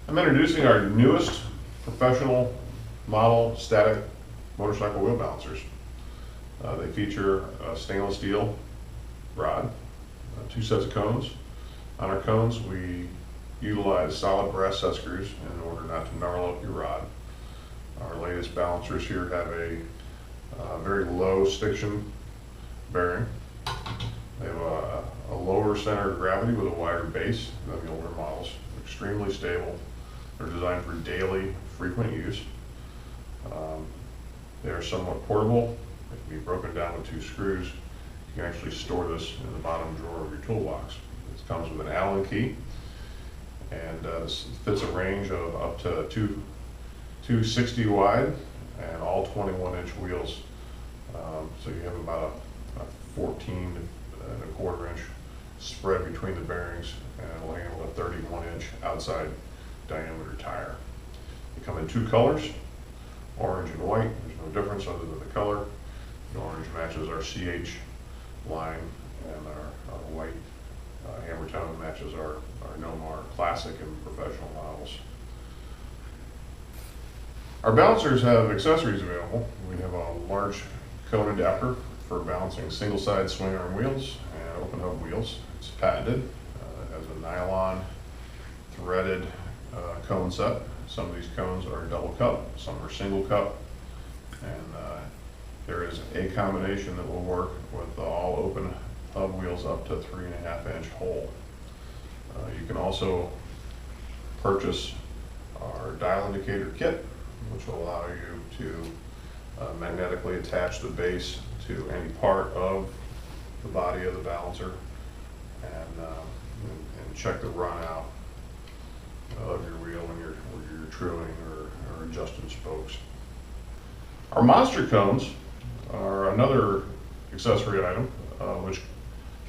I'm introducing our newest professional model static motorcycle wheel balancers. They feature a stainless steel rod, two sets of cones. On our cones, we utilize solid brass set screws in order not to gnarl up your rod. Our latest balancers here have a very low stiction bearing. They have a lower center of gravity with a wider base than the older models. They're extremely stable. They're designed for daily, frequent use. They are somewhat portable. They can be broken down with two screws. You can actually store this in the bottom drawer of your toolbox. It comes with an Allen key, and this fits a range of up to 260 wide and all 21-inch wheels. So you have about a 14.25 inch spread between the bearings, and it'll handle a 31-inch outside diameter tire. They come in two colors, orange and white. There's no difference other than the color. The orange matches our CH line, and our white hammer tone matches our Nomar classic and professional models. Our balancers have accessories available. We have a large cone adapter for balancing single side swing arm wheels and open hub wheels. It's patented. It has a nylon threaded cone set. Some of these cones are double cup, some are single cup, and there is a combination that will work with all open hub wheels up to 3.5-inch hole. You can also purchase our dial indicator kit, which will allow you to magnetically attach the base to any part of the body of the balancer and check the run out of your wheel when you're truing or adjusting spokes. Our monster cones are another accessory item which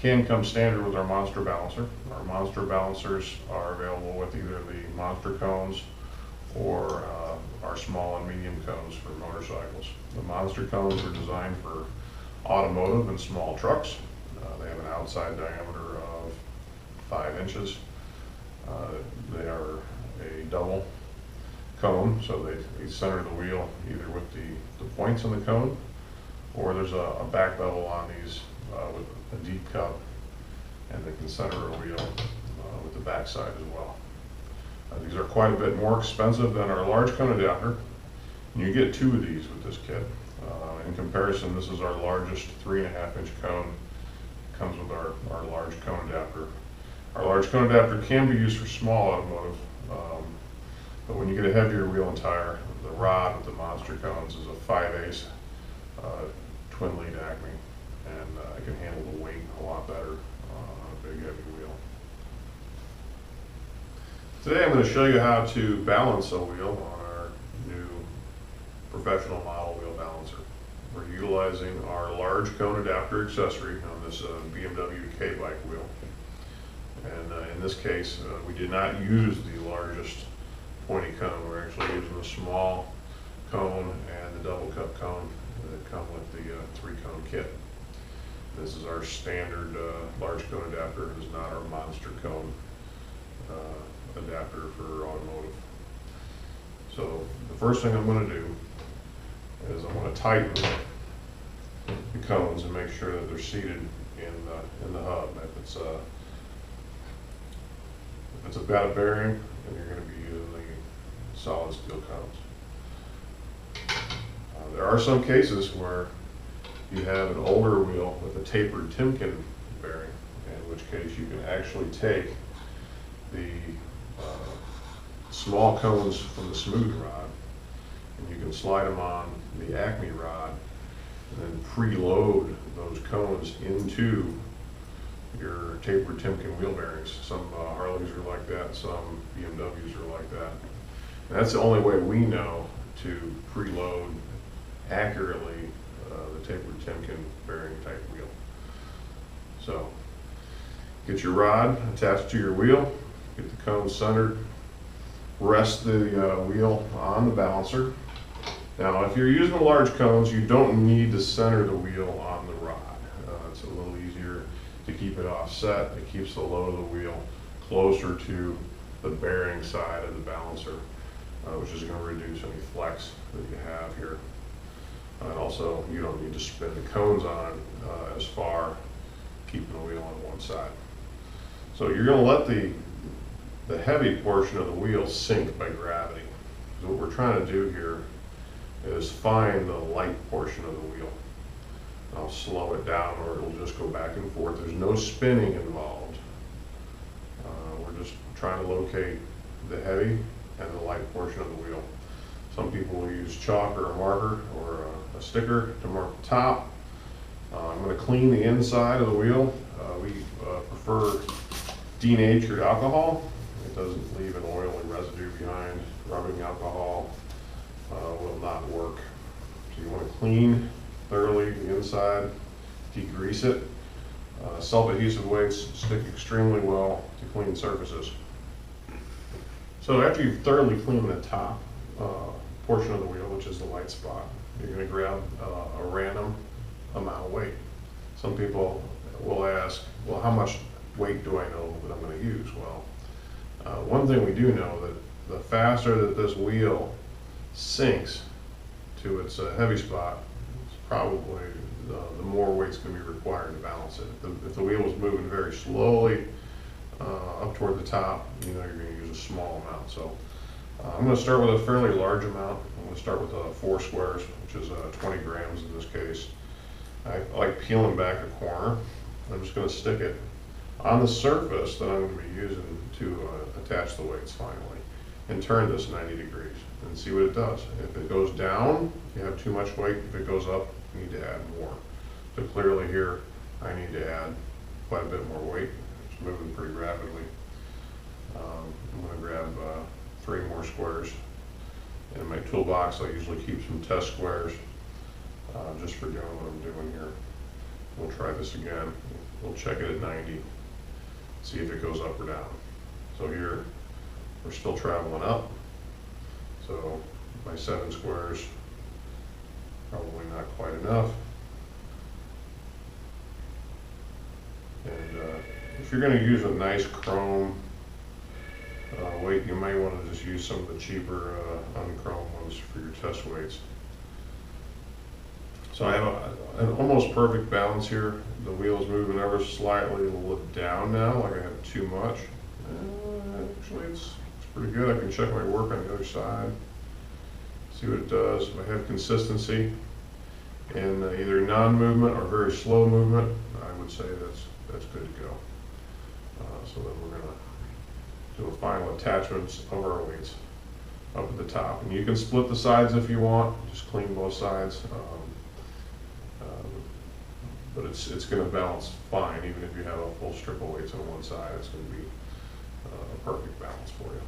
can come standard with our monster balancer. Our monster balancers are available with either the monster cones or our small and medium cones for motorcycles. The monster cones are designed for automotive and small trucks. They have an outside diameter of 5 inches. They are a double cone, so they center the wheel either with the points on the cone, or there's a back bevel on these with a deep cup, and they can center a wheel with the back side as well. These are quite a bit more expensive than our large cone adapter, and you get two of these with this kit. In comparison, this is our largest 3.5-inch cone. It comes with our large cone adapter. Our large cone adapter can be used for small automotive, but when you get a heavier wheel and tire, the rod with the monster cones is a 5/8 twin lead Acme, and it can handle the weight a lot better on a big heavy wheel. Today I'm going to show you how to balance a wheel on our new professional model wheel balancer. We're utilizing our large cone adapter accessory on this BMW K-Bike wheel. And in this case, we did not use the largest pointy cone. We're actually using the small cone and the double cup cone that come with the 3-cone kit. This is our standard large cone adapter. It is not our monster cone adapter for automotive. So the first thing I'm going to do is I'm going to tighten the cones and make sure that they're seated in the hub. If it's about a bearing, then you're going to be using the solid steel cones. There are some cases where you have an older wheel with a tapered Timken bearing, in which case you can actually take the small cones from the smooth rod, and you can slide them on the Acme rod and then preload those cones into your tapered Timken wheel bearings. Some Harleys are like that, some BMWs are like that. And that's the only way we know to preload accurately the tapered Timken bearing type wheel. So get your rod attached to your wheel, get the cones centered, rest the wheel on the balancer. Now if you're using large cones, you don't need to center the wheel on the rod. It's a little easier to keep it offset. It keeps the load of the wheel closer to the bearing side of the balancer, which is going to reduce any flex that you have here. And also, you don't need to spin the cones on as far, keeping the wheel on one side. So you're going to let the heavy portion of the wheel sink by gravity. So what we're trying to do here is find the light portion of the wheel. I'll slow it down or it'll just go back and forth. There's no spinning involved. We're just trying to locate the heavy and the light portion of the wheel. Some people will use chalk or a marker or a sticker to mark the top. I'm going to clean the inside of the wheel. We prefer denatured alcohol. It doesn't leave an oily residue behind. Rubbing alcohol will not work. So you want to clean thoroughly the inside, degrease it. Self-adhesive weights stick extremely well to clean surfaces. So after you've thoroughly cleaned the top portion of the wheel, which is the light spot, you're going to grab a random amount of weight. Some people will ask, well, how much weight do I know that I'm going to use? Well, one thing we do know that the faster that this wheel sinks to its heavy spot, it's probably the more weight's going to be required to balance it. If the wheel is moving very slowly up toward the top, you know you're going to use a small amount. So I'm going to start with a fairly large amount. I'm going to start with 4 squares, which is 20 grams in this case. I like peeling back a corner. I'm just going to stick it on the surface that I'm going to be using to attach the weights finally, and turn this 90 degrees and see what it does. If it goes down, you have too much weight. If it goes up, you need to add more. So clearly here, I need to add quite a bit more weight. It's moving pretty rapidly. I'm going to grab 3 more squares. And in my toolbox, I usually keep some test squares just for doing what I'm doing here. We'll try this again. We'll check it at 90, see if it goes up or down. So here, we're still traveling up. So my 7 squares, probably not quite enough. And if you're going to use a nice chrome weight, you might want to just use some of the cheaper unchrome ones for your test weights. So I have an almost perfect balance here. The wheel is moving ever slightly a little down now, like I have too much. Actually, it's pretty good. I can check my work on the other side, see what it does. If I have consistency in either non-movement or very slow movement, I would say that's good to go. So then we're going to do a final attachments of our weights up at the top. And you can split the sides if you want, just clean both sides. But it's going to balance fine, even if you have a full strip of weights on one side. It's going to be a perfect balance for you.